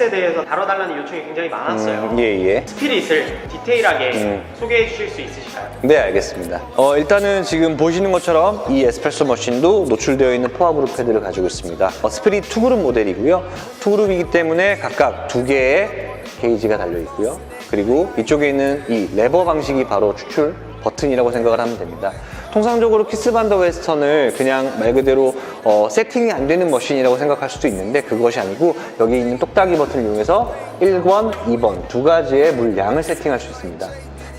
스피릿에 대해서 다뤄달라는 요청이 굉장히 많았어요. 예. 스피릿을 디테일하게 소개해 주실 수 있으실까요? 네, 알겠습니다. 일단은 지금 보시는 것처럼 이 에스프레소 머신도 노출되어 있는 포화그룹 패드를 가지고 있습니다. 스피릿 2그룹 모델이고요. 2그룹이기 때문에 각각 2개의 게이지가 달려 있고요. 그리고 이쪽에 있는 이 레버 방식이 바로 추출 버튼이라고 생각을 하면 됩니다. 통상적으로 키스반더 웨스턴을 그냥 말 그대로 세팅이 안 되는 머신이라고 생각할 수도 있는데 그것이 아니고 여기 있는 똑딱이 버튼을 이용해서 1번, 2번 두 가지의 물량을 세팅할 수 있습니다.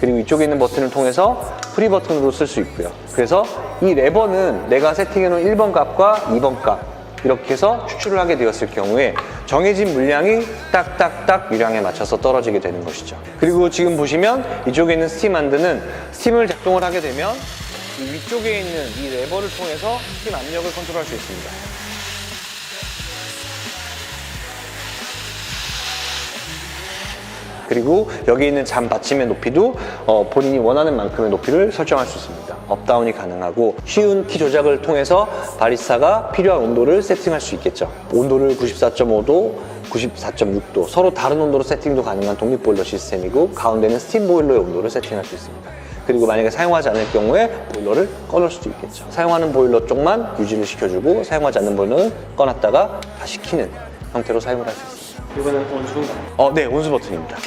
그리고 이쪽에 있는 버튼을 통해서 프리 버튼으로 쓸 수 있고요. 그래서 이 레버는 내가 세팅해 놓은 1번 값과 2번 값 이렇게 해서 추출을 하게 되었을 경우에 정해진 물량이 딱딱딱 유량에 맞춰서 떨어지게 되는 것이죠. 그리고 지금 보시면 이쪽에 있는 스팀 한드는 스팀을 작동을 하게 되면 이 위쪽에 있는 이 레버를 통해서 스팀 압력을 컨트롤할 수 있습니다. 그리고 여기 있는 잠 받침의 높이도 본인이 원하는 만큼의 높이를 설정할 수 있습니다. 업다운이 가능하고 쉬운 키 조작을 통해서 바리스타가 필요한 온도를 세팅할 수 있겠죠. 온도를 94.5도, 94.6도 서로 다른 온도로 세팅도 가능한 독립 보일러 시스템이고 가운데는 스팀 보일러의 온도를 세팅할 수 있습니다. 그리고 만약에 사용하지 않을 경우에 보일러를 꺼놓을 수도 있겠죠. 사용하는 보일러 쪽만 유지를 시켜주고 사용하지 않는 보일러는 꺼놨다가 다시 켜는 형태로 사용을 할 수 있습니다. 이거는 온수인가요? 네, 온수 버튼입니다.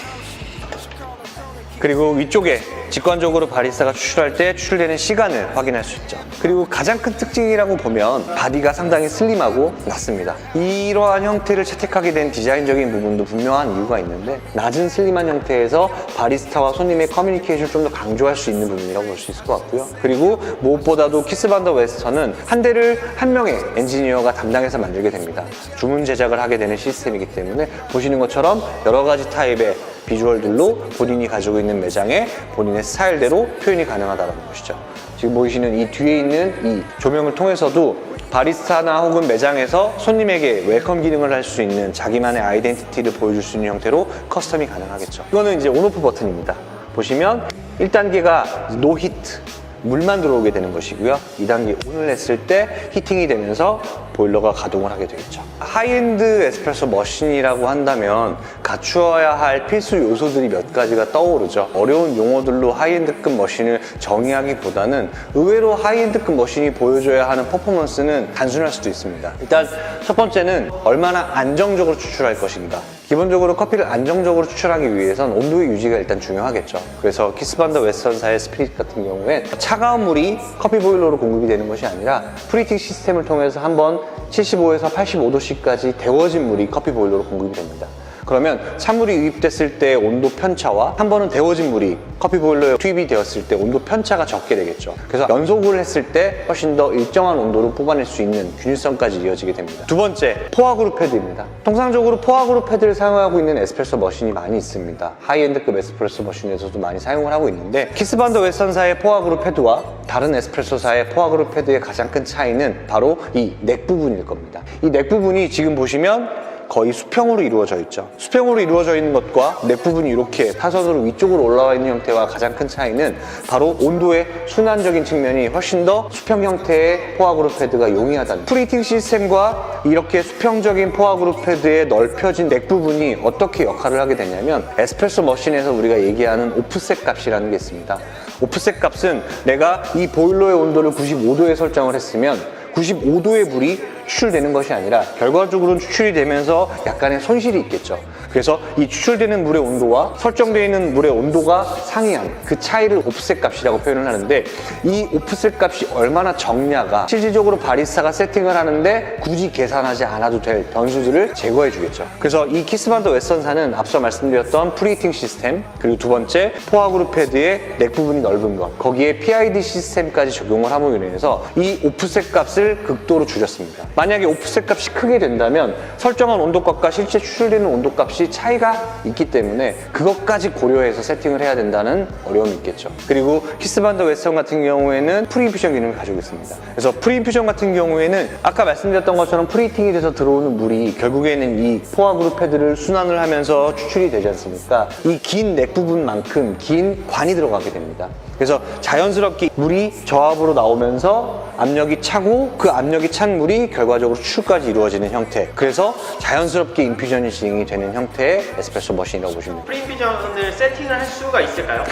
그리고 위쪽에 직관적으로 바리스타가 추출할 때 추출되는 시간을 확인할 수 있죠. 그리고 가장 큰 특징이라고 보면 바디가 상당히 슬림하고 낮습니다. 이러한 형태를 채택하게 된 디자인적인 부분도 분명한 이유가 있는데 낮은 슬림한 형태에서 바리스타와 손님의 커뮤니케이션을 좀 더 강조할 수 있는 부분이라고 볼 수 있을 것 같고요. 그리고 무엇보다도 키스반더 웨스턴은 한 대를 한 명의 엔지니어가 담당해서 만들게 됩니다. 주문 제작을 하게 되는 시스템이기 때문에 보시는 것처럼 여러 가지 타입의 비주얼들로 본인이 가지고 있는 매장에 본인의 스타일대로 표현이 가능하다는 것이죠. 지금 보이시는 이 뒤에 있는 이 조명을 통해서도 바리스타나 혹은 매장에서 손님에게 웰컴 기능을 할 수 있는 자기만의 아이덴티티를 보여줄 수 있는 형태로 커스텀이 가능하겠죠. 이거는 이제 온오프 버튼입니다. 보시면 1단계가 노 히트, 물만 들어오게 되는 것이고요. 2단계 온을 했을 때 히팅이 되면서 보일러가 가동을 하게 되겠죠. 하이엔드 에스프레소 머신이라고 한다면 갖추어야 할 필수 요소들이 몇 가지가 떠오르죠. 어려운 용어들로 하이엔드급 머신을 정의하기보다는 의외로 하이엔드급 머신이 보여줘야 하는 퍼포먼스는 단순할 수도 있습니다. 일단 첫 번째는 얼마나 안정적으로 추출할 것인가. 기본적으로 커피를 안정적으로 추출하기 위해선 온도의 유지가 일단 중요하겠죠. 그래서 키스반더 웨스턴사의 스피릿 같은 경우엔 차가운 물이 커피 보일러로 공급이 되는 것이 아니라 프리팅 시스템을 통해서 한번 75에서 85도씨까지 데워진 물이 커피 보일러로 공급이 됩니다. 그러면 찬물이 유입됐을 때 온도 편차와 한 번은 데워진 물이 커피 보일러에 투입이 되었을 때 온도 편차가 적게 되겠죠. 그래서 연속을 했을 때 훨씬 더 일정한 온도를 뽑아낼 수 있는 균일성까지 이어지게 됩니다. 두 번째, 포화그룹 패드입니다. 통상적으로 포화그룹 패드를 사용하고 있는 에스프레소 머신이 많이 있습니다. 하이엔드급 에스프레소 머신에서도 많이 사용을 하고 있는데 키스반더 웨스턴사의 포화그룹 패드와 다른 에스프레소사의 포화그룹 패드의 가장 큰 차이는 바로 이 넥 부분일 겁니다. 이 넥 부분이 지금 보시면 거의 수평으로 이루어져 있죠. 수평으로 이루어져 있는 것과 넥 부분이 이렇게 타선으로 위쪽으로 올라와 있는 형태와 가장 큰 차이는 바로 온도의 순환적인 측면이 훨씬 더 수평 형태의 포화그룹 패드가 용이하다는 프리팅 시스템과 이렇게 수평적인 포화그룹 패드의 넓혀진 넥 부분이 어떻게 역할을 하게 되냐면 에스프레소 머신에서 우리가 얘기하는 오프셋 값이라는 게 있습니다. 오프셋 값은 내가 이 보일러의 온도를 95도에 설정을 했으면 95도의 물이 추출되는 것이 아니라 결과적으로는 추출이 되면서 약간의 손실이 있겠죠. 그래서 이 추출되는 물의 온도와 설정되어 있는 물의 온도가 상이한 그 차이를 오프셋 값이라고 표현을 하는데 이 오프셋 값이 얼마나 적냐가 실질적으로 바리스타가 세팅을 하는데 굳이 계산하지 않아도 될 변수들을 제거해 주겠죠. 그래서 이 키스반더 웨스턴사는 앞서 말씀드렸던 프리히팅 시스템, 그리고 두 번째 포화그룹 패드의 넥 부분이 넓은 것, 거기에 PID 시스템까지 적용을 함으로 인해서 이 오프셋 값을 극도로 줄였습니다. 만약에 오프셋 값이 크게 된다면 설정한 온도값과 실제 추출되는 온도값이 차이가 있기 때문에 그것까지 고려해서 세팅을 해야 된다는 어려움이 있겠죠. 그리고 키스반더 웨스턴 같은 경우에는 프리인퓨전 기능을 가지고 있습니다. 그래서 프리인퓨전 같은 경우에는 아까 말씀드렸던 것처럼 프리히팅이 돼서 들어오는 물이 결국에는 이 포화그룹 패드를 순환을 하면서 추출이 되지 않습니까? 이 긴 넥 부분만큼 긴 관이 들어가게 됩니다. 그래서 자연스럽게 물이 저압으로 나오면서 압력이 차고 그 압력이 찬 물이 결과적으로 추출까지 이루어지는 형태. 그래서 자연스럽게 인퓨전이 진행이 되는 형태의 에스프레소 머신이라고 보시면 됩니다. 프리인퓨전을 세팅을 할 수가 있을까요?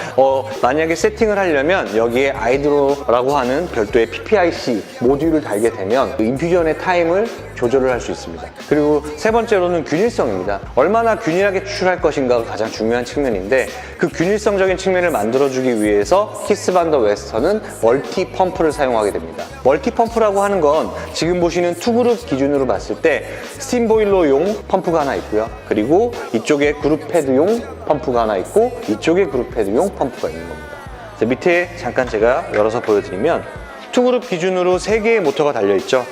만약에 세팅을 하려면 여기에 아이드로라고 하는 별도의 PPIC 모듈을 달게 되면 그 인퓨전의 타임을 조절을 할 수 있습니다. 그리고 세 번째로는 균일성입니다. 얼마나 균일하게 추출할 것인가가 가장 중요한 측면인데 그 균일성적인 측면을 만들어주기 위해서 키스 반 더 웨스턴은 멀티 펌프를 사용하게 됩니다. 멀티 펌프라고 하는 건 지금 보시는 투그룹 기준으로 봤을 때 스팀 보일러용 펌프가 하나 있고요. 그리고 이쪽에 그룹 패드용 펌프가 하나 있고 이쪽에 그룹 패드용 펌프가 있는 겁니다. 밑에 잠깐 제가 열어서 보여드리면 투그룹 기준으로 3개의 모터가 달려있죠.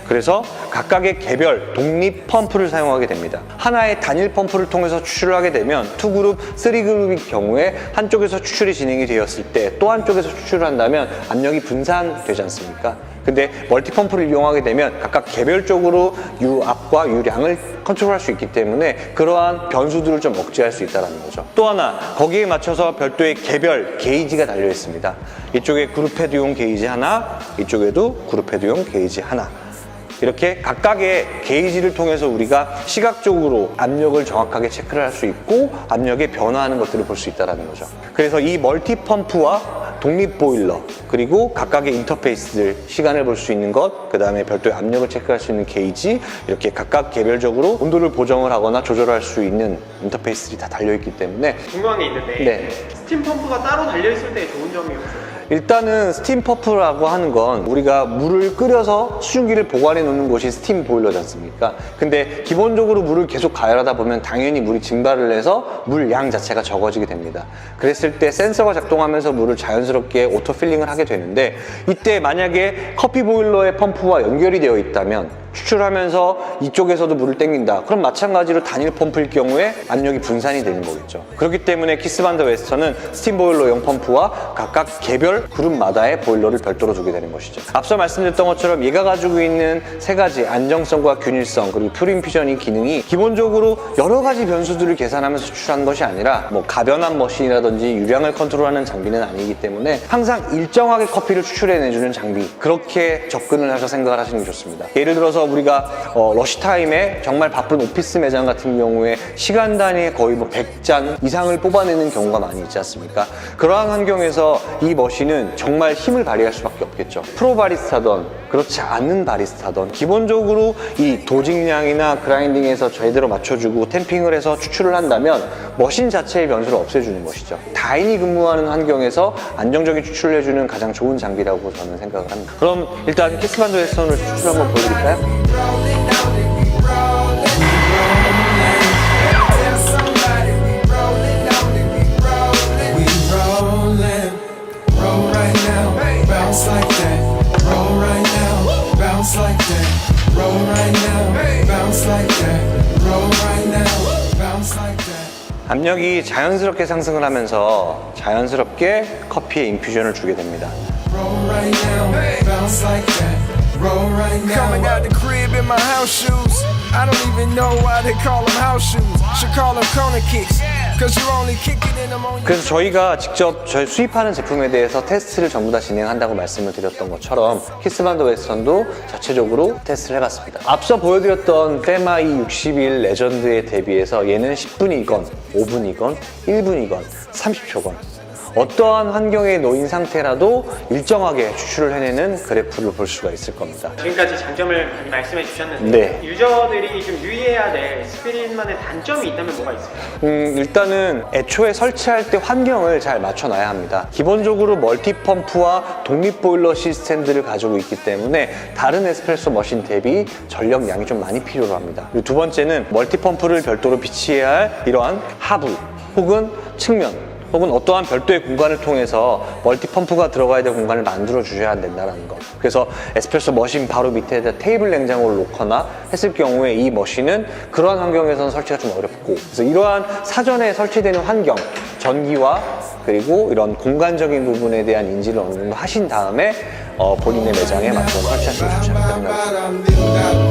그래서 각각의 개별 독립 펌프를 사용하게 됩니다. 하나의 단일 펌프를 통해서 추출을 하게 되면 2그룹, 3그룹일 경우에 한쪽에서 추출이 진행이 되었을 때 또 한쪽에서 추출을 한다면 압력이 분산되지 않습니까? 근데 멀티펌프를 이용하게 되면 각각 개별적으로 유압과 유량을 컨트롤할 수 있기 때문에 그러한 변수들을 좀 억제할 수 있다는 거죠. 또 하나, 거기에 맞춰서 별도의 개별 게이지가 달려 있습니다. 이쪽에 그룹 패드용 게이지 하나, 이쪽에도 그룹 패드용 게이지 하나. 이렇게 각각의 게이지를 통해서 우리가 시각적으로 압력을 정확하게 체크를 할 수 있고 압력의 변화하는 것들을 볼 수 있다는 거죠. 그래서 이 멀티 펌프와 독립 보일러 그리고 각각의 인터페이스들 시간을 볼 수 있는 것, 그 다음에 별도의 압력을 체크할 수 있는 게이지, 이렇게 각각 개별적으로 온도를 보정을 하거나 조절할 수 있는 인터페이스들이 다 달려있기 때문에 궁금한 게 있는데 네. 스팀 펌프가 따로 달려있을 때 좋은 점이 없어요? 일단은 스팀 펌프라고 하는 건 우리가 물을 끓여서 수증기를 보관해 놓는 곳이 스팀 보일러지 않습니까? 근데 기본적으로 물을 계속 가열하다 보면 당연히 물이 증발을 해서 물 양 자체가 적어지게 됩니다. 그랬을 때 센서가 작동하면서 물을 자연스럽게 오토 필링을 하게 되는데 이때 만약에 커피 보일러의 펌프와 연결이 되어 있다면 추출하면서 이쪽에서도 물을 땡긴다. 그럼 마찬가지로 단일 펌프일 경우에 압력이 분산이 되는 거겠죠. 그렇기 때문에 키스 반 더 웨스턴은 스팀 보일러용 펌프와 각각 개별 그룹마다의 보일러를 별도로 두게 되는 것이죠. 앞서 말씀드렸던 것처럼 얘가 가지고 있는 세 가지 안정성과 균일성 그리고 퓨린퓨전이 기능이 기본적으로 여러 가지 변수들을 계산하면서 추출하는 것이 아니라 뭐 가변한 머신이라든지 유량을 컨트롤하는 장비는 아니기 때문에 항상 일정하게 커피를 추출해내주는 장비, 그렇게 접근을 하셔서 생각을 하시는 게 좋습니다. 예를 들어서 우리가 러시타임에 정말 바쁜 오피스 매장 같은 경우에 시간 단위에 거의 뭐 100잔 이상을 뽑아내는 경우가 많이 있지 않습니까? 그러한 환경에서 이 머신은 정말 힘을 발휘할 수밖에 없겠죠. 프로 바리스타던 그렇지 않은 바리스타던 기본적으로 이 도직량이나 그라인딩에서 제대로 맞춰주고 탬핑을 해서 추출을 한다면 머신 자체의 변수를 없애주는 것이죠. 다인이 근무하는 환경에서 안정적인 추출을 해주는 가장 좋은 장비라고 저는 생각을 합니다. 그럼 일단 키스 반 더 웨스턴을 추출 한번 보여드릴까요? Bounce like that, roll right now. Bounce like that, roll right now. Bounce like that, roll right now. Bounce like that. 압력이 자연스럽게 상승을 하면서 자연스럽게 커피에 인퓨전을 주게 됩니다. Roll right now. Bounce like that, roll right now. Coming out the crib in my house shoes. I don't even know why they call them house shoes. Should call them corner kicks. Cause you only kick it in them on. 그래서 저희가 직접 저희 수입하는 제품에 대해서 테스트를 전부 다 진행한다고 말씀을 드렸던 것처럼 키스 반 더 웨스턴도 자체적으로 테스트를 해봤습니다. 앞서 보여드렸던 페마이 61 레전드에 대비해서 얘는 10분이건 5분이건 1분이건 30초건 어떠한 환경에 놓인 상태라도 일정하게 추출을 해내는 그래프를 볼 수가 있을 겁니다. 지금까지 장점을 많이 말씀해 주셨는데 네. 유저들이 좀 유의해야 될 스피릿만의 단점이 있다면 뭐가 있을까요? 일단은 애초에 설치할 때 환경을 잘 맞춰놔야 합니다. 기본적으로 멀티펌프와 독립보일러 시스템들을 가지고 있기 때문에 다른 에스프레소 머신 대비 전력량이 좀 많이 필요로 합니다. 그리고 두 번째는 멀티펌프를 별도로 비치해야 할 이러한 하부 혹은 측면 혹은 어떠한 별도의 공간을 통해서 멀티펌프가 들어가야 될 공간을 만들어 주셔야 된다는 것. 그래서 에스프레소 머신 바로 밑에다 테이블 냉장고를 놓거나 했을 경우에 이 머신은 그러한 환경에서는 설치가 좀 어렵고, 그래서 이러한 사전에 설치되는 환경, 전기와 그리고 이런 공간적인 부분에 대한 인지를 어느 정도 하신 다음에 본인의 매장에 맞춰서 설치하시면 좋지 않을까 생각합니다.